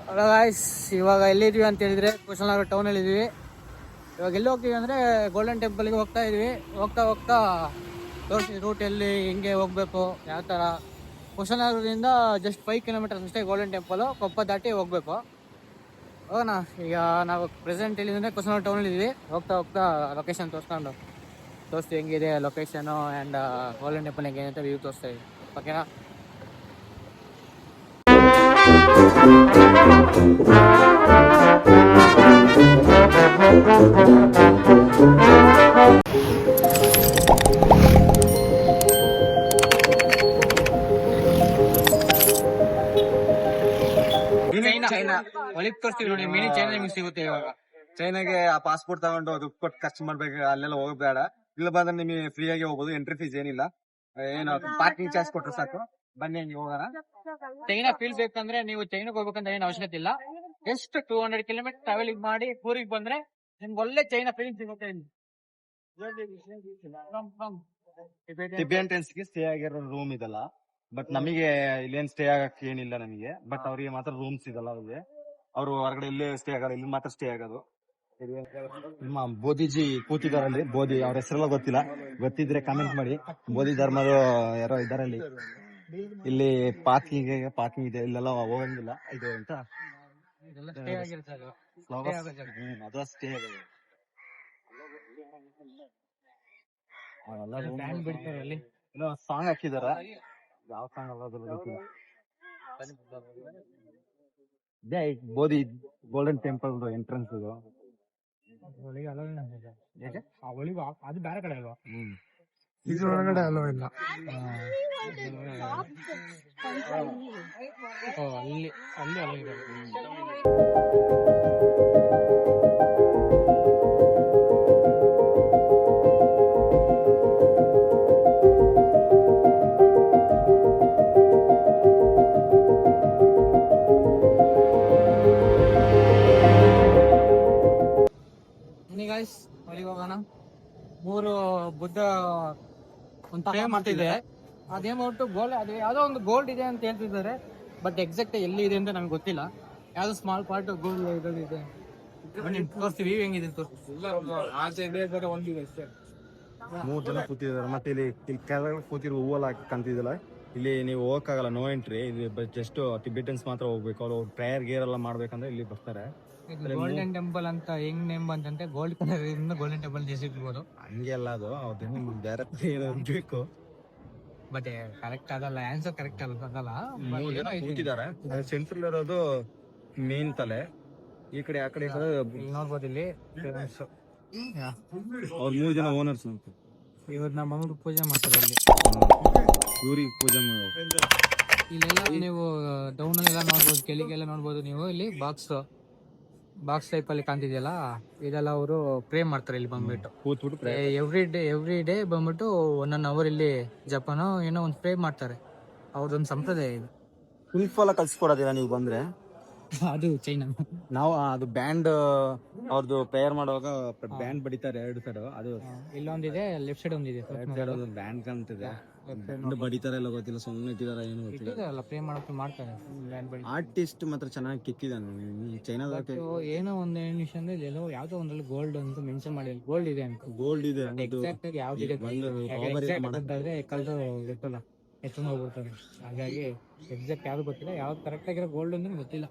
Hello guys, ಇವಾಗ ಎಲ್ಲಿದ್ದೀವಿ ಅಂತ ಹೇಳಿದ್ರೆ ಕುಶಾಲನಗರ ಟೌನಲ್ಲಿ ಇದ್ದೀವಿ. ಇವಾಗ ಎಲ್ಲಿ ಹೋಗ್ತೀವಿ ಅಂದರೆ ಗೋಲ್ಡನ್ ಟೆಂಪಲ್ಗೆ ಹೋಗ್ತಾ ಇದ್ವಿ. ಹೋಗ್ತಾ ಹೋಗ್ತಾ ತೋರಿಸಿ ರೂಟ್ ಎಲ್ಲಿ ಹೆಂಗೆ ಹೋಗಬೇಕು, ಯಾವ ಥರ. ಕುಶಾಲನಗರದಿಂದ ಜಸ್ಟ್ 5 ಕಿಲೋಮೀಟರ್ಸ್ ಅಷ್ಟೇ ಗೋಲ್ಡನ್ ಟೆಂಪಲು. ಕೊಪ್ಪ ದಾಟಿ ಹೋಗ್ಬೇಕು. ಹೋಗೋಣ. ಈಗ ನಾವು ಪ್ರೆಸೆಂಟ್ ಎಲ್ಲಿಂದರೆ ಕುಶಾಲನಗರ ಟೌನಲ್ಲಿ ಇದ್ದೀವಿ. ಹೋಗ್ತಾ ಹೋಗ್ತಾ ಲೊಕೇಶನ್ ತೋರಿಸ್ತೀವಿ ಹೆಂಗಿದೆ ಲೊಕೇಶನು ಆ್ಯಂಡ್ ಗೋಲ್ಡನ್ ಟೆಂಪಲ್ ಹೆಂಗೆ ಅಂತ ವ್ಯೂ ತೋರಿಸ್ತಾ ಇದ್ದೀವಿ. ಓಕೆನಾ? ಚೈನಾ ಒಳಗೆ ತೋರಿಸ್ತೀವಿ ನೋಡಿ. ಮಿನಿ ಚೈನಾ ನಿಮ್ಗೆ ಸಿಗುತ್ತೆ. ಇವಾಗ ಚೈನಾಗೆ ಆ ಪಾಸ್ಪೋರ್ಟ್ ತಗೊಂಡು ದುಡ್ಡು ಕೊಟ್ಟು ಖರ್ಚು ಮಾಡ್ಬೇಕು, ಅಲ್ಲೆಲ್ಲ ಹೋಗ್ಬೇಡ. ಇಲ್ಲ ಬಂದ್ರೆ ನಿಮಗೆ ಫ್ರೀ ಆಗಿ ಹೋಗ್ಬೋದು. ಎಂಟ್ರಿ ಫೀಸ್ ಏನಿಲ್ಲ, ಏನು ಪಾರ್ಕಿಂಗ್ ಚಾರ್ಜ್ ಕೊಟ್ಟರು ಸಾಕು. ಬನ್ನಿ ಹಂಗೆ ಹೋಗೋಣ. ಚೈನಾ ಫೀಲ್ ಬೇಕಂದ್ರೆ ನೀವು ಚೈನಾಗೆ ಹೋಗ್ಬೇಕಂತ ಏನು ಅವಶ್ಯಕತೆ ಇಲ್ಲ. ಎಷ್ಟು 200 ಕಿಲೋಮೀಟರ್ ಟ್ರಾವೆಲಿಂಗ್ ಮಾಡಿ ಊರಿಗೆ ಬಂದ್ರೆ ನಿಮ್ಗೆ ಒಳ್ಳೆ ಚೈನಾ ಫೀಲಿಂಗ್ ಸಿಗುತ್ತೆ. ಟಿಬೆಟನ್ಸ್ ಗೆ ಸ್ಟೇ ಆಗಿರೋ ರೂಮ್ ಇದಲ್ಲ, ಬಟ್ ನಮಗೆ ಇಲ್ಲೇನ್ ಸ್ಟೇ ಆಗಕ್ಕೆ ಏನಿಲ್ಲ ನಮಗೆ. ಬಟ್ ಅವ್ರಿಗೆ ಮಾತ್ರ ರೂಮ್ಸ್ ಇದಲ್ಲ. ಅವ್ರಿಗೆ ಅವರು ಹೊರಗಡೆ ಇಲ್ಲೇ ಸ್ಟೇ ಆಗೋದು, ಇಲ್ಲಿ ಮಾತ್ರ ಸ್ಟೇ ಆಗೋದು. ನಿಮ್ಮ ಬೋಧಿಜಿ ಕೂತಿದಾರಲ್ಲಿ, ಬೋಧಿ ಅವ್ರ ಹೆಸರೆಲ್ಲ ಗೊತ್ತಿಲ್ಲ, ಗೊತ್ತಿದ್ರೆ ಕಾಮೆಂಟ್ ಮಾಡಿ. ಬೋಧಿ ಧರ್ಮರು ಯಾರೋ ಇದಾರಲ್ಲಿ. ಇಲ್ಲಿ ಪಾರ್ಕಿಂಗ್ ಇದೆ, ಇಲ್ಲೆಲ್ಲ ಹೋಗಂಗಿಲ್ಲ ಇದು ಅಂತ. ಅದು ಸ್ಟೇ ಆಗೋದು. ಸಾಂಗ್ ಹಾಕಿದಾರ, ಯಾವ ಸಾಂಗ್ ಅಲ್ಲ. ಬೋಧಿ ಗೋಲ್ಡನ್ ಟೆಂಪಲ್ ಎಂಟ್ರೆನ್ಸ್ ಇದು. ಅದು ಬೇರೆ ಕಡೆ ಅಲ್ವಾ? ಇದ್ರೊಳಗಡೆ ಅಲೋ ಇಲ್ಲ. ಅಲ್ಲಿ ಅಲೋ ಇದೆ. ಹೊರಗೆ ಹೋಗೋಣ. 3 ಬುದ್ಧ ಒಂದು ಫ್ರೇಮ್ ಮಾಡ್ತಿದೆ. ಅದೇನು ಗೋಲ್ಡ್, ಅದು ಯಾವುದೋ ಒಂದು ಗೋಲ್ಡ್ ಇದೆ ಅಂತ ಹೇಳ್ತಿದ್ದಾರೆ. ಬಟ್ ಎಕ್ಸಾಕ್ಟ್ ಎಲ್ಲಿ ಇದೆ ಅಂತ ನಮ್ಗೆ ಗೊತ್ತಿಲ್ಲ. ಯಾವುದೋ ಸ್ಮಾಲ್ ಪಾರ್ಟ್ ಗೋಲ್ಡ್ ಇದೆ. ತೋರಿಸ್ತೀವಿ ಹೆಂಗಿದೆ ತೋರಿಸ್ತೀವಿ. 3 ಜನ ಕೂತಿದ್ದಾರೆ. ಮತ್ತೆ ಇಲ್ಲಿ ಕೆಳಗಡೆ ಕೂತಿರೋ ಹೂವಲ್ಲ ಕಾಣ್ತಿದ್ದಲ್ಲ, ಇಲ್ಲಿ ನೀವು ಹೋಗಕ್ಕಾಗಲ್ಲ, ನೋ ಎಂಟ್ರಿ. ಇದು ಜಸ್ಟ್ ಟಿಬೆಟನ್ಸ್ ಮಾತ್ರ ಹೋಗ್ಬೇಕು. ಅವ್ರು ಪ್ರೇಯರ್ ಗೇರ್ ಎಲ್ಲ ಮಾಡ್ಬೇಕಂದ್ರೆ ಇಲ್ಲಿ ಬರ್ತಾರೆ. ಗೋಲ್ಡನ್ ಟೆಂಪಲ್ ಅಂತ ಹೆಂಗ್ ನೇಮ್ ಬಂತಂತೆ, ಗೋಲ್ಡ್ ಕಲರ್ ಇಂದ ಗೋಲ್ಡನ್ ಟೆಂಪಲ್ ಸಿಗ್ಬೋದು. ಹಂಗೆ ಅಲ್ಲ, ಅದು ಅವ್ರದ್ದು ಬೇರೆ ಬೇಕು. ಬಟ್ ಕರೆಕ್ಟ್ ಆಗಲ್ಲ, ಆನ್ಸರ್ ಕರೆಕ್ಟ್ ಆಗಲ್ಲ. 3 ಜನ ಕೂತಿದ್ದಾರೆ. ಸೆಂಟ್ರಲ್ ಇರೋದು ಮೇನ್ ತಲೆ. ಈ ಕಡೆ ಆ ಕಡೆ ನೋಡ್ಬೋದು. ಇಲ್ಲಿ ಅವ್ರ 3 ಜನ ಓನರ್ಸ್ ಅಂತ. ಇವ್ರು ನಮ್ಮ ಮಗಳು ಪೂಜೆ ಮಾಡ್ತಾರೆ. ಇಲ್ಲಿ ಇವ್ರಿಗೆ ಪೂಜೆ ಮಾಡೋದು. ಇಲ್ಲೆಲ್ಲ ನೀವು ಡೌನ್ ಅಲ್ಲೆಲ್ಲ ನೋಡ್ಬೋದು, ಕೆಳಗೆಲ್ಲ ನೋಡ್ಬೋದು ನೀವು. ಇಲ್ಲಿ ಬಾಕ್ಸ್ ಟೈಪ್ ಅಲ್ಲಿ ಕಾಣ್ತಿದೆಯಲ್ಲ, ಇದೆಲ್ಲ ಅವರು ಪ್ರೇ ಮಾಡ್ತಾರೆ. ಇಲ್ಲಿ ಬಂದ್ಬಿಟ್ಟು ಕೂತ್ಬಿಟ್ಟು ಎವ್ರಿ ಡೇ ಬಂದ್ಬಿಟ್ಟು 1 hour ಇಲ್ಲಿ ಜಪಾನು ಏನೋ ಒಂದು ಪ್ರೇ ಮಾಡ್ತಾರೆ. ಅವ್ರದೊಂದು ಸಂಪ್ರದಾಯ ಇದು. ಫುಲ್ ಕಲ್ಸ್ಕೊಡೋದಿಲ್ಲ ನೀವು ಬಂದ್ರೆ. ಅದು ಚೈನಾ. ನಾವು ಅದು ಬ್ಯಾಂಡ್ ಅವ್ರದ್ದು ಪ್ರೇಯರ್ ಮಾಡುವಾಗ ಬ್ಯಾಂಡ್ ಬಡಿತಾರೆ 2 ಸೈಡ್. ಅದು ಇಲ್ಲೊಂದಿದೆ, ಲೆಫ್ಟ್ ಸೈಡ್ ಒಂದಿದೆ. ಬ್ಯಾಂಡ್ ಕಾಣ್ತಿದೆ, ಬಡಿತಾರೆ ಎಲ್ಲ ಗೊತ್ತಿಲ್ಲ, ಸುಮ್ಮನೆ ಇಟ್ಟಿದಾರ ಏನು ಗೊತ್ತಿಲ್ಲ. ಪ್ರೇ ಮಾಡ್ತಾರೆ. ಆರ್ಟಿಸ್ಟ್ ಮಾತ್ರ ಚೆನ್ನಾಗಿ ಕಿತ್ತಿದ್ದಾನೆ ಚೈನಾದ. ಏನೋ ಒಂದು ವಿಷಯ ಅಂದ್ರೆ ಎಲ್ಲೋ ಯಾವ್ದೋ ಒಂದ್ರಲ್ಲಿ ಗೋಲ್ಡ್ ಅಂತ ಮೆನ್ಷನ್ ಮಾಡಿ, ಗೋಲ್ಡ್ ಇದೆ ಅಂತ. ಗೋಲ್ಡ್ ಇದೆ ಎಕ್ಸಾಕ್ಟ್ ಆಗಿ ಯಾವ್ದಿದೆ ಕಲ್ದು ಗೊತ್ತಲ್ಲ, ಎಷ್ಟೊಂದು ಹೋಗ್ಬಿಡ್ತಾರೆ. ಹಾಗಾಗಿ ಎಕ್ಸಾಕ್ಟ್ ಯಾವ್ದು ಗೊತ್ತಿಲ್ಲ, ಯಾವ್ದು ಕರೆಕ್ಟ್ ಆಗಿರೋ ಗೋಲ್ಡ್ ಅಂದ್ರೆ ಗೊತ್ತಿಲ್ಲ.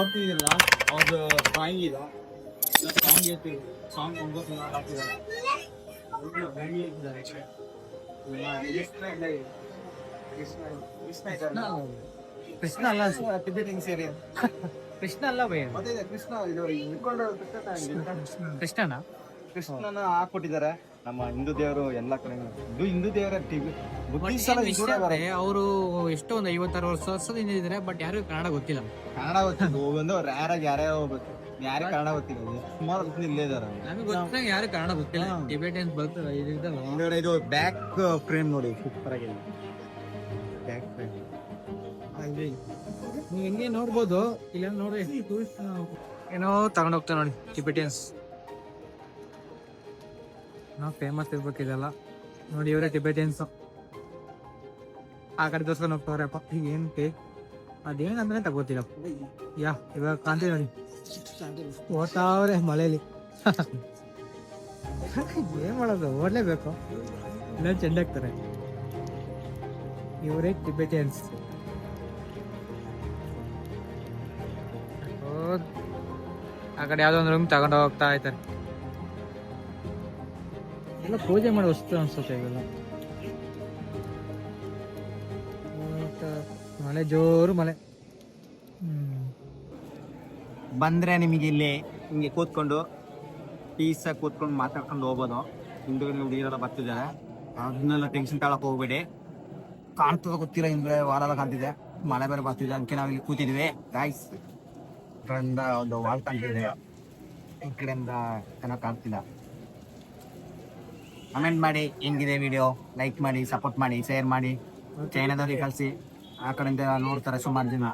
ನೋಡ್ತಿದಿಲ್ಲ ಅವ್ರದ್ದು ಸಾಂಗ್ ಇದೆ. ಸಾಂಗ್ ಕೃಷ್ಣ ಅಲ್ಲ, ಕೃಷ್ಣ ಅಲ್ಲ ಭಯ. ಕೃಷ್ಣ ಕೃಷ್ಣನ ಹಾಕೊಟ್ಟಿದ್ದಾರೆ. ನಮ್ಮ ಹಿಂದೂ ದೇವರು ಎಲ್ಲಾ ಕಡೆ ಇದು ಹಿಂದೂ ದೇವರ ಟಿವಿ ಬುದ್ಧಿಸ್ಟ್ ಎಲ್ಲ ಹಿಂದೂ ದೇವರೇ. ಅವರು ಎಷ್ಟೋ ಒಂದು 56 ವರ್ಷದಿಂದ ಇದ್ದಾರೆ, ಬಟ್ ಯಾರಿಗೂ ಕನ್ನಡ ಗೊತ್ತಿಲ್ಲ. ಕನ್ನಡ ಗೊತ್ತಿದ್ದು ಒಂದು ರ್ಯಾರ್ ಆಗಿ ಯಾರ್ಯಾರೋ ಹೋಗ್ಬೇಕು, ಯಾರಿಗೆ ಕನ್ನಡ ಗೊತ್ತಿಲ್ಲ. ಸುಮಾರು ಹೊತ್ತಿಂದ ಇಲ್ಲೇ ಇದಾರೆ. ನಮಗೆ ಗೊತ್ತಾಗ ಯಾರು ಕನ್ನಡ ಗೊತ್ತಿಲ್ಲ. ಟಿಬೆಟಿಯನ್ಸ್ ಬರ್ತಾರೆ ಹಿಂದ್ಗಡೆ ಇದು ಬ್ಯಾಕ್ ಫ್ರೇಮ್ ನೋಡಿ, ಸೂಪರ್ ಆಗಿದೆ ಬ್ಯಾಕ್ ಫ್ರೇಮ್. ನೀವು ಹೆಂಗೆ ನೋಡ್ಬೋದು, ಇಲ್ಲ ನೋಡ್ರಿ ಏನೋ ತಗೊಂಡ್ ಹೋಗ್ತಾರೆ ನೋಡಿ ಟಿಬೆಟಿಯನ್ಸ್. ನಾವು ಫೇಮಸ್ ಇರ್ಬೇಕು ಇದೆಲ್ಲ ನೋಡಿ. ಇವರೇ ಟಿಬೆಟಿಯನ್ಸ್. ಆ ಕಡೆ ದೋಸ್ಕೊಂಡು ಹೋಗ್ತಾವ್ರಪ್ಪ. ಈಗ ಏನ್ ಅದೇನಂದ್ರೆ ತಗೋತಿಲ್ಲ. ಇವಾಗ ಕಾಣ್ತೀವಿ ನೋಡಿ, ಓದ್ತಾವ್ರೆ ಮಳೆಯಲ್ಲಿ. ಏನ್ ಮಾಡೋದು, ಓಡ್ಲೇಬೇಕು, ಇಲ್ಲ ಚೆಂದಾಗ್ತಾರೆ. ಇವರೇ ಟಿಬೆಟಿಯನ್ಸ್. ಆ ಕಡೆ ಯಾವ್ದೋ ಒಂದು ರೂಮ್ ತಗೊಂಡು ಹೋಗ್ತಾ ಇದ್ದಾರೆ. ಎಲ್ಲ ಪೂಜೆ ಮಾಡೋ ವಸ್ತು ಅನ್ಸುತ್ತೆ ಇವೆಲ್ಲ. ಮಳೆ, ಜೋರು ಮಳೆ. ಬಂದ್ರೆ ನಿಮಗೆ ಇಲ್ಲಿ ಹಿಂಗೆ ಕೂತ್ಕೊಂಡು ಪೀಸಾಗಿ ಕೂತ್ಕೊಂಡು ಮಾತಾಡ್ಕೊಂಡು ಹೋಗ್ಬೋದು. ಹಿಂದುಗಡೆ ಹುಡುಗಿರೆಲ್ಲ ಬರ್ತಿದ್ದಾರೆ, ಅದನ್ನೆಲ್ಲ ಟೆನ್ಷನ್ ತಗೊಳಕ್ ಹೋಗ್ಬೇಡಿ. ಕಾಣ್ತದ ಗೊತ್ತಿಲ್ಲ, ಹಿಂದೆ ವಾರ ಕಾಣ್ತಿದೆ, ಮಳೆ ಬೇರೆ ಬರ್ತಿದೆ, ಅದಕ್ಕೆ ನಾವಿಲ್ಲಿ ಕೂತಿದ್ವಿ ಗಾಯ್ಸ್. ಕಡೆಯಿಂದ ಒಂದು ವಾಲ್ ಕಾಣ್ತಿದೆ, ಈ ಕಡೆಯಿಂದ ಚೆನ್ನಾಗಿ ಕಾಣ್ತಿಲ್ಲ. ಕಮೆಂಟ್ ಮಾಡಿ ಹೆಂಗಿದೆ ವಿಡಿಯೋ, ಲೈಕ್ ಮಾಡಿ, ಸಪೋರ್ಟ್ ಮಾಡಿ, ಶೇರ್ ಮಾಡಿ, ಚೈನಾದವ್ರಿಗೆ ಕಳಿಸಿ. ಆ ಕಡೆಯಿಂದ ನೋಡ್ತಾರೆ ಸುಮಾರು ಜನ.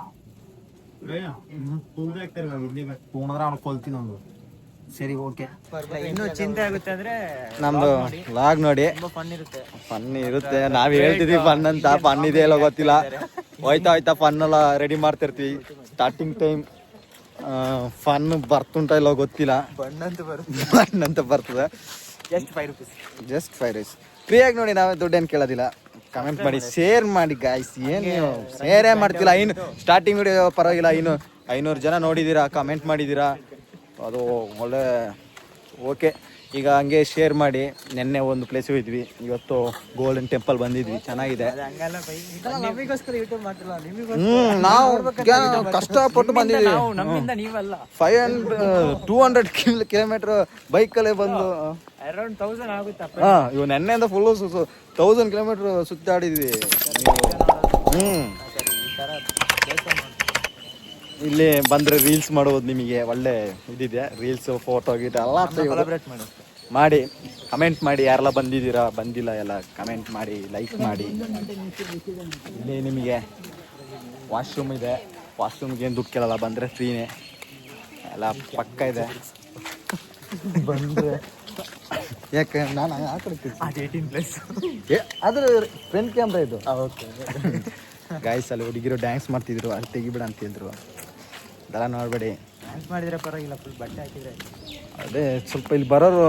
ಕೂಣಿದ್ರೆ ಅವ್ನು ಕೊಲ್ತೀನಿ ಒಂದು. ಸರಿ, ಓಕೆ. ಇನ್ನೂ ಚಿಂತೆ ಆಗುತ್ತೆ ಅಂದ್ರೆ ನಮ್ದು ಲಾಗ್ ನೋಡಿ. ಫನ್ ಇರುತ್ತೆ, ನಾವ್ ಹೇಳ್ತಿದೀವಿ ಫನ್ ಅಂತ. ಫನ್ ಇದೆ ಇಲ್ಲ ಗೊತ್ತಿಲ್ಲ. ಹೋಯ್ತಾ ಫನ್ ಎಲ್ಲ ರೆಡಿ ಮಾಡ್ತಿರ್ತೀವಿ. ಸ್ಟಾರ್ಟಿಂಗ್ ಟೈಮ್ ಫನ್ ಬರ್ತುಂಟ ಇಲ್ಲ ಗೊತ್ತಿಲ್ಲ. ಬಣ್ಣಂತ ಬರ್ತದೆ. ಜಸ್ಟ್ 5 rupees ಫ್ರೀಯಾಗಿ ನೋಡಿ. ನಾವೇ ದುಡ್ಡೇನು ಕೇಳೋದಿಲ್ಲ. ಕಮೆಂಟ್ ಮಾಡಿ, ಶೇರ್ ಮಾಡಿ ಗಾಯ್ಸ್. ಏನು ನೀವು ಶೇರೇ ಮಾಡ್ತಿಲ್ಲ. ಇನ್ನು ಸ್ಟಾರ್ಟಿಂಗ್ ವಿಡಿಯೋ ಪರವಾಗಿಲ್ಲ, ಇನ್ನು 500 ಜನ ನೋಡಿದ್ದೀರಾ, ಕಮೆಂಟ್ ಮಾಡಿದ್ದೀರಾ, ಅದು ಒಳ್ಳೆ ಓಕೆ. ಈಗ ಹಂಗೆ ಶೇರ್ ಮಾಡಿ. ನೆನ್ನೆ ಒಂದು ಪ್ಲೇಸ್ ಹೋಗಿದ್ವಿ, ಇವತ್ತು ಗೋಲ್ಡನ್ ಟೆಂಪಲ್ ಬಂದಿದ್ವಿ, ಚೆನ್ನಾಗಿದೆ. ನಾವು ಕಷ್ಟಪಟ್ಟು ಬಂದಿದ್ವಿ. 200 ಕಿಲೋಮೀಟರ್ ಬೈಕಲ್ಲೇ ಬಂದು ಇವ್ ನೆನ್ನೆಯಿಂದ ಫುಲ್ 1000 ಕಿಲೋಮೀಟರ್ ಸುತ್ತಾಡಿದ್ವಿ. ಇಲ್ಲಿ ಬಂದ್ರೆ ರೀಲ್ಸ್ ಮಾಡೋದು ನಿಮಗೆ ಒಳ್ಳೆ ಇದಿದೆ. ರೀಲ್ಸ್, ಫೋಟೋ ಗೀಟ ಎಲ್ಲ ಮಾಡಿ. ಕಮೆಂಟ್ ಮಾಡಿ, ಯಾರೆಲ್ಲ ಬಂದಿದ್ದೀರಾ, ಬಂದಿಲ್ಲ ಎಲ್ಲ ಕಮೆಂಟ್ ಮಾಡಿ, ಲೈಕ್ ಮಾಡಿ. ಇಲ್ಲಿ ನಿಮಗೆ ವಾಶ್ರೂಮ್ ಇದೆ. ವಾಶ್ರೂಮ್ಗೆ ಏನು ದುಡ್ಡು ಕೇಳಲ್ಲ, ಬಂದರೆ ಫ್ರೀನೇ, ಎಲ್ಲ ಪಕ್ಕ ಇದೆ. ಬಂದರೆ ಯಾಕೆ ನಾನು ಆ ಕಡೆ 18+ ಅದ್ರ ಫ್ರಂಟ್ ಕ್ಯಾಮ್ರಾ ಇದು. ಗಾಯ್ಸ್ ಅಲ್ಲಿ ಹುಡುಗಿರು ಡ್ಯಾನ್ಸ್ ಮಾಡ್ತಿದ್ರು, ಅಲ್ಲಿ ತೆಗಿಬಿಡ ಅಂತಿದ್ರು. ಅದೆಲ್ಲ ನೋಡ್ಬೇಡಿ. ಡ್ಯಾನ್ಸ್ ಮಾಡಿದ್ರೆ ಪರವಾಗಿಲ್ಲ, ಫುಲ್ ಬಟ್ಟೆ ಹಾಕಿದ್ರೆ. ಅದೇ ಸ್ವಲ್ಪ ಇಲ್ಲಿ ಬರೋರು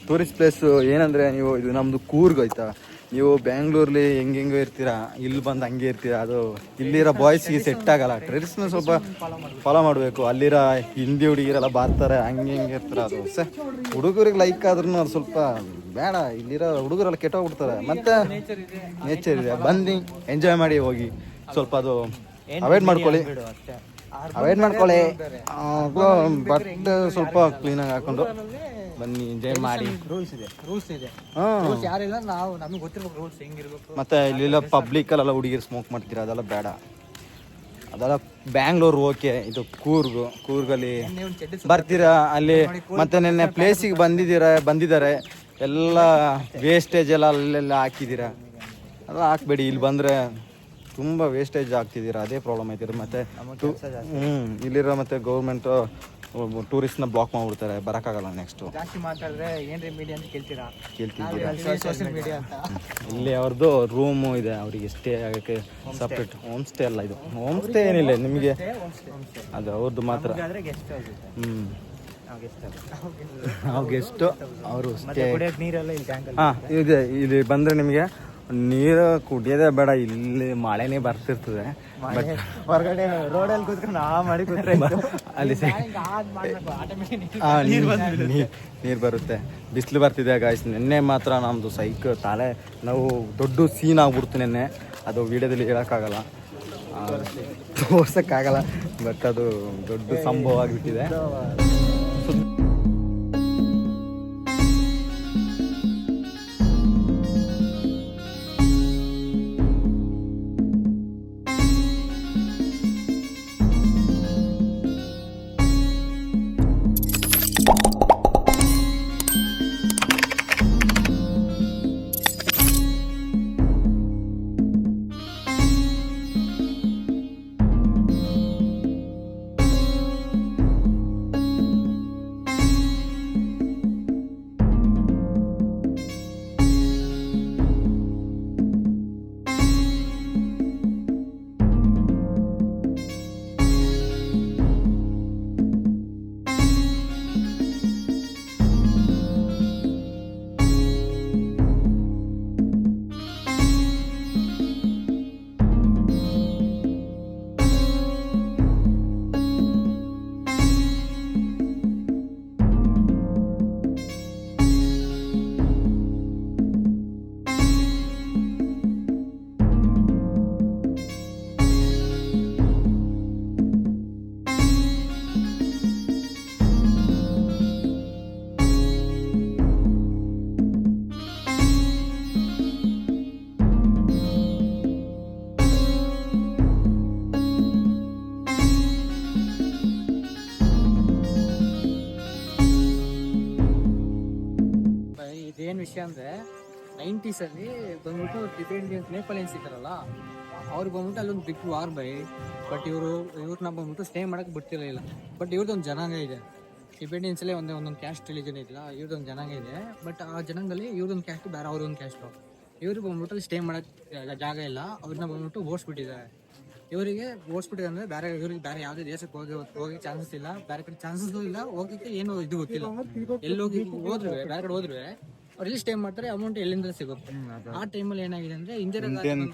ಟೂರಿಸ್ಟ್ ಪ್ಲೇಸು ಏನಂದರೆ, ನೀವು ಇದು ನಮ್ಮದು ಕೂರ್ಗ್ ಆಯ್ತಾ. ನೀವು ಬ್ಯಾಂಗ್ಳೂರ್ಲಿ ಹೆಂಗೆಂಗೋ ಇರ್ತೀರಾ, ಇಲ್ಲಿ ಬಂದು ಹಂಗೆ ಇರ್ತೀರಾ. ಅದು ಇಲ್ಲಿರೋ ಬಾಯ್ಸ್ಗೆ ಸೆಟ್ ಆಗಲ್ಲ. ಟ್ರೆಡಿಷ್ನಲ್ ಸ್ವಲ್ಪ ಫಾಲೋ ಮಾಡಬೇಕು. ಅಲ್ಲಿರೋ ಹಿಂದಿ ಹುಡುಗಿರೆಲ್ಲ ಬರ್ತಾರೆ, ಹಂಗೆ ಹಿಂಗೆ ಇರ್ತಾರೆ. ಅದು ಹುಡುಗರಿಗೆ ಲೈಕ್ ಆದ್ರೂ ಅದು ಸ್ವಲ್ಪ ಬೇಡ. ಇಲ್ಲಿರೋ ಹುಡುಗರೆಲ್ಲ ಕೆಟ್ಟೋಗ್ಬಿಡ್ತಾರೆ. ಮತ್ತೆ ನೇಚರ್ ಇದೆ, ಬಂದು ಎಂಜಾಯ್ ಮಾಡಿ ಹೋಗಿ. ಸ್ವಲ್ಪ ಅದು ಅವಾಯ್ಡ್ ಮಾಡ್ಕೊಳ್ಳಿ. ಬಟ್ಟೆ ಸ್ವಲ್ಪ ಕ್ಲೀನಾಗಿ ಹಾಕೊಂಡು ಬನ್ನಿ, ಎಂಜಾಯ್ ಮಾಡಿ. ರೂಲ್ಸ್ ಇದೆ. ಯಾರಿಲ್ಲ, ನಾವು ನಮಗೆ ಗೊತ್ತಿರ್ಬೇಕು ರೂಲ್ಸ್ ಹೆಂಗಿರ್ಬೇಕು. ಮತ್ತೆ ಇಲ್ಲೆಲ್ಲ ಪಬ್ಲಿಕಲ್ಲೆಲ್ಲ ಹುಡುಗಿರು ಸ್ಮೋಕ್ ಮಾಡ್ತೀರಾ, ಅದೆಲ್ಲ ಬೇಡ. ಅದೆಲ್ಲ ಬ್ಯಾಂಗ್ಳೂರ್ ಓಕೆ. ಇದು ಕೂರ್ಗಲ್ಲಿ ಬರ್ತೀರಾ, ಅಲ್ಲಿ ಮತ್ತೆ ನೆನ್ನೆ ಪ್ಲೇಸಿಗೆ ಬಂದಿದ್ದಾರೆ ಎಲ್ಲ ವೇಸ್ಟೇಜ್ ಎಲ್ಲ ಅಲ್ಲೆಲ್ಲ ಹಾಕಿದ್ದೀರಾ. ಅದು ಹಾಕ್ಬೇಡಿ. ಇಲ್ಲಿ ಬಂದರೆ ತುಂಬ ವೇಸ್ಟೇಜ್ ಆಗ್ತಿದ್ದೀರಾ, ಅದೇ ಪ್ರಾಬ್ಲಮ್ ಐತಿರ. ಮತ್ತೆ ಇಲ್ಲಿರೋ ಮತ್ತೆ ಗೌರ್ಮೆಂಟು ಟೂರಿಸ್ಟ್ನ ಬ್ಲಾಕ್ ಮಾಡ್ಬಿಡ್ತಾರೆ, ಬರೋಕ್ಕಾಗಲ್ಲ. ನೆಕ್ಸ್ಟು ಜಾಸ್ತಿ ಮಾತಾಡಿದ್ರೆ ಏನ್ರಿ ಮೀಡಿಯಾ ಅಂತ ಕೇಳ್ತೀರಾ. ಸೋಷಿಯಲ್ ಮೀಡಿಯಾ ಅಂತ. ಇಲ್ಲಿ ಅವ್ರದ್ದು ರೂಮು ಇದೆ, ಅವರಿಗೆ ಸ್ಟೇ ಆಗೋಕ್ಕೆ ಸಪ್ರೇಟ್. ಹೋಮ್ ಸ್ಟೇ ಅಲ್ಲ ಇದು, ಹೋಮ್ ಸ್ಟೇ ಏನಿಲ್ಲ ನಿಮಗೆ, ಅದು ಅವ್ರದ್ದು ಮಾತ್ರ. ನಾವು ಗೆಸ್ಟು, ಅವರು ಸ್ಟೇ. ಹಾಂ, ಇದೆ. ಇಲ್ಲಿ ಬಂದರೆ ನಿಮಗೆ ನೀರು ಕುಡಿಯೋದೇ ಬೇಡ, ಇಲ್ಲಿ ಮಳೆನೇ ಬರ್ತಿರ್ತದೆ. ಹೊರಗಡೆ ರೋಡಲ್ಲಿ ಕೂತ್ಕೊಂಡು ಮಾಡಿ ಕೂತ್ರೆ ಅಲ್ಲಿ ನೀರು ಬರುತ್ತೆ. ಬಿಸಿಲು ಬರ್ತಿದೆ ಗಾಯ್ಸ್. ನಿನ್ನೆ ಮಾತ್ರ ನಮ್ಮದು ತಲೆ ನಾವು ದೊಡ್ಡ ಸೀನ್ ಆಗ್ಬಿಡ್ತು ನಿನ್ನೆ. ಅದು ವಿಡಿಯೋದಲ್ಲಿ ಹೇಳೋಕ್ಕಾಗಲ್ಲ, ತೋರ್ಸೋಕ್ಕಾಗಲ್ಲ, ಬಟ್ ಅದು ದೊಡ್ಡ ಸಂಭವ ಆಗಿಬಿಟ್ಟಿದೆ. ಏನ್ ವಿಷಯ ಅಂದ್ರೆ 90s ಅಲ್ಲಿ ಬಂದ್ಬಿಟ್ಟು ಟಿಬೆಟಿಯನ್ಸ್ ನೇಪಾಳಿಯನ್ಸ್ ಇದ್ದಾರಲ್ಲ ಅವ್ರಿಗೆ ಬಂದ್ಬಿಟ್ಟು ಅಲ್ಲೊಂದು ಬಿಗ್ ವಾರ್ ಬೈ. ಬಟ್ ಇವ್ರನ್ನ ಬಂದ್ಬಿಟ್ಟು ಸ್ಟೇ ಮಾಡಕ್ ಬಿಡ್ತಿರ್ಲಿಲ್ಲ. ಬಟ್ ಇವ್ರದ್ದೊಂದು ಜನಾಂಗ ಇದೆ, ಟಿಬೆಟಿಯನ್ಸ್ ಅಲ್ಲೇ ಒಂದೊಂದು ಕ್ಯಾಸ್ಟ್ ರಿಲಿಜನ್ ಇದೆಯಲ್ಲ, ಇವ್ರದೊಂದು ಜನಾಂಗ ಇದೆ. ಬಟ್ ಆ ಜನಾಂಗದಲ್ಲಿ ಇವ್ರದೊಂದು ಕ್ಯಾಸ್ಟ್ ಬೇರೆ, ಅವ್ರದೊಂದು ಕ್ಯಾಸ್ಟ್. ಇವ್ರಿಗೆ ಬಂದ್ಬಿಟ್ಟು ಅಲ್ಲಿ ಸ್ಟೇ ಮಾಡಕ್ ಜಾಗ ಇಲ್ಲ, ಅವ್ರನ್ನ ಬಂದ್ಬಿಟ್ಟು ಓಡಿಸ್ಬಿಟ್ಟಿದ್ದಾರೆ. ಇವರಿಗೆ ಓಡಿಸ್ಬಿಟ್ಟಿದೆ ಅಂದ್ರೆ ಇವ್ರಿಗೆ ಬೇರೆ ಯಾವುದೇ ದೇಶಕ್ಕೆ ಹೋಗಿ ಚಾನ್ಸಸ್ ಇಲ್ಲ, ಬೇರೆ ಕಡೆ ಚಾನ್ಸಸ್ ಇಲ್ಲ, ಹೋಗಕ್ಕೆ ಏನು ಇದು ಗೊತ್ತಿಲ್ಲ. ಎಲ್ಲಿ ಹೋದ್ರು ಬೇರೆ ಕಡೆ ಹೋದ್ರು ಅವ್ರು ಎಲ್ಲಿ ಸ್ಟೇ ಮಾಡ್ತಾರೆ, ಅಮೌಂಟ್ ಎಲ್ಲಿಂದ ಸಿಗುತ್ತೆ. ಆ ಟೈಮಲ್ಲಿ ಏನಾಗಿದೆ ಅಂದ್ರೆ ಇಂದಿರಾ ಗಾಂಧಿ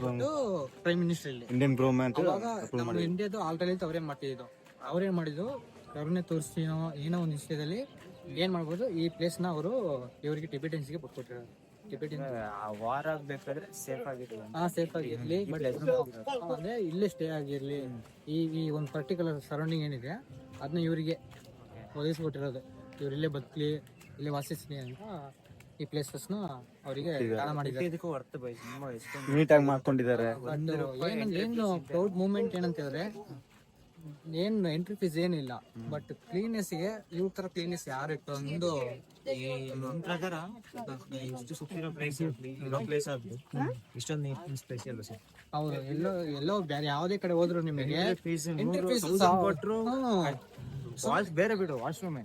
ಪ್ರೈಮ್ ಮಿನಿಸ್ಟರ್ ಇಲ್ಲಿ ಇಂಡಿಯನ್ ಗವರ್ಮೆಂಟ್ ಅವಾಗ ನಮ್ಮ ಇಂಡಿಯಾದು ಆಲ್ಟರ್ನೇಟ್ ಅವ್ರೇನ್ ಮಾಡ್ತಿದ್ದು, ಅವ್ರೇನ್ ಮಾಡಿದ್ರು ಕರುಣೆ ತೋರಿಸಿ ಏನೋ ಒಂದು ವಿಷಯದಲ್ಲಿ ಏನ್ ಮಾಡ್ಬೋದು, ಈ ಪ್ಲೇಸ್ ನ ಅವರು ಇವರಿಗೆ ಟಿಬೆಟಿಯನ್ಸ್ಗೆ ಬಿಟ್ಕೊಟ್ಟಿರೋದು. ಟಿಬೆಟಿಯನ್ಸ್ ವಾರ ಆಗ್ಬೇಕಾದ್ರೆ ಸೇಫ್ ಆಗಿರ್ಲಿ, ಸೇಫ್ ಆಗಿರ್ಲಿ, ಬಟ್ ಅಂದ್ರೆ ಇಲ್ಲೇ ಸ್ಟೇ ಆಗಿರ್ಲಿ, ಈ ಒಂದು ಪರ್ಟಿಕ್ಯುಲರ್ ಸರೌಂಡಿಂಗ್ ಏನಿದೆ ಅದನ್ನ ಇವರಿಗೆ ಒದಗಿಸ್ಕೊಟ್ಟಿರೋದು. ಇವ್ರು ಇಲ್ಲೇ ಬದುಕಲಿ, ಇಲ್ಲೇ ವಾಸಿಸ್ಲಿ ಅಂತ ಈ ಪ್ಲೇಸಸ್ ನ ಅವರಿಗೆ ದಾನ ಮಾಡಿದ್ದಾರೆ. ಇದಕ್ಕೂ ವರ್ತ್ ಬೈ ಎಷ್ಟೊಂದು ನೀಟಾಗಿ ಮಾಡ್ಕೊಂಡಿದ್ದಾರೆ. ಏನು ಪ್ರೌಡ್ ಮೂಮೆಂಟ್ ಏನಂತ ಹೇಳಿದ್ರೆ, ಏನು ಎಂಟ್ರಿ ಫೀಸ್ ಏನಿಲ್ಲ, ಬಟ್ ಕ್ಲೀನೆಸ್ ಗೆ ಇವ್ರ ತರ ಕ್ಲೀನೆಸ್ ಯಾರು ಇತ್ತು ಒಂದು ನನ್ನ ಪ್ರಕಾರ ಇಷ್ಟು ಸುತ್ತಿರೋ ಪ್ಲೇಸ್ ಇರೋ ಪ್ಲೇಸ್ ಆದ್ರು ಇಷ್ಟೊಂದು ನೀಟ್ ಸ್ಪೆಷಲ್ ಸರ್. ಹೌದು. ಎಲ್ಲೋ ಬೇರೆ ಯಾವುದೇ ಕಡೆ ಹೋದ್ರು ನಿಮಗೆ entry fees ಕೊಟ್ಟರು ವಾಶ್ ಬೇರೆ ಬಿಡು, ವಾಶ್ರೂಮ್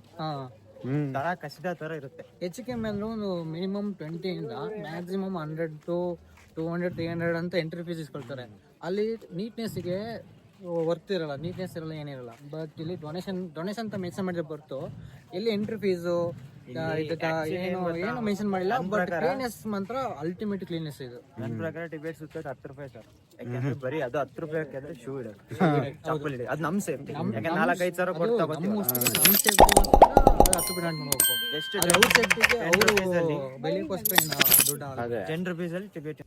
ತರ ಕಸಿದ ತರ ಇರುತ್ತೆ. ಹೆಚ್ಚು ಕಮ್ಮಿ ಅಂದ್ರೂ ಮಿನಿಮಮ್ 20 ಇಂದ ಮ್ಯಾಕ್ಸಿಮಮ್ 100 to 200 300 ಅಂತ ಎಂಟ್ರಿ ಫೀಸ್ ಇಸ್ಕೊಳ್ತಾರೆ. ಅಲ್ಲಿ ನೀಟ್ನೆಸ್ಗೆ ವರ್ತ್ ಇರಲ್ಲ, ನೀಟ್ನೆಸ್ ಇರಲ್ಲ, ಏನಿರಲ್ಲ. ಬಟ್ ಇಲ್ಲಿ ಡೊನೇಷನ್ ಅಂತ ಮೆನ್ಷನ್ ಮಾಡಿದ್ರೆ ಬರ್ತು, ಇಲ್ಲಿ ಎಂಟ್ರಿ ಫೀಸು ಏನು ಮೆನ್ಷನ್ ಮಾಡಿಲ್ಲ. ಬಟ್ ಕ್ಲೀನೆಸ್ ಮಾತ್ರ ಅಲ್ಟಿಮೇಟ್ ಕ್ಲೀನೆಸ್ ಇದು. ನನ್ನ ಪ್ರಕಾರ ಟಿಬೇಟ್ ಸುತ್ತೋದು 10 ರೂಪಾಯಿ ಸರ್. ಯಾಕಂದ್ರೆ ಬರೀ ಅದು 10 ರೂಪಾಯಿ ಹಾಕಿದ್ರೆ ಶೂ ಇಡೋದು, ಚಪ್ಪಲ್ ಇದೆ, ಅದು ನಮ್ ಸೇಫ್ಟಿ. ಯಾಕಂದ್ರೆ 4-5 ಸಾವಿರ ಕೊಟ್ಟು ತಗೋತೀವಿ. ನಮ್ಮ ಸೇಫ್ಟಿ 10 ರೂಪಾಯಿ ಮಾಡ್ಬೇಕು. ಎಷ್ಟು ಅವ್ರ ಸೇಫ್ಟಿಗೆ ಅವರು ಬೆಲೆಗೋಸ್ಕರ ದುಡ್ಡು 10 ರೂಪೀಸ್ ಅಲ್ಲಿ ಟಿಬೇಟ್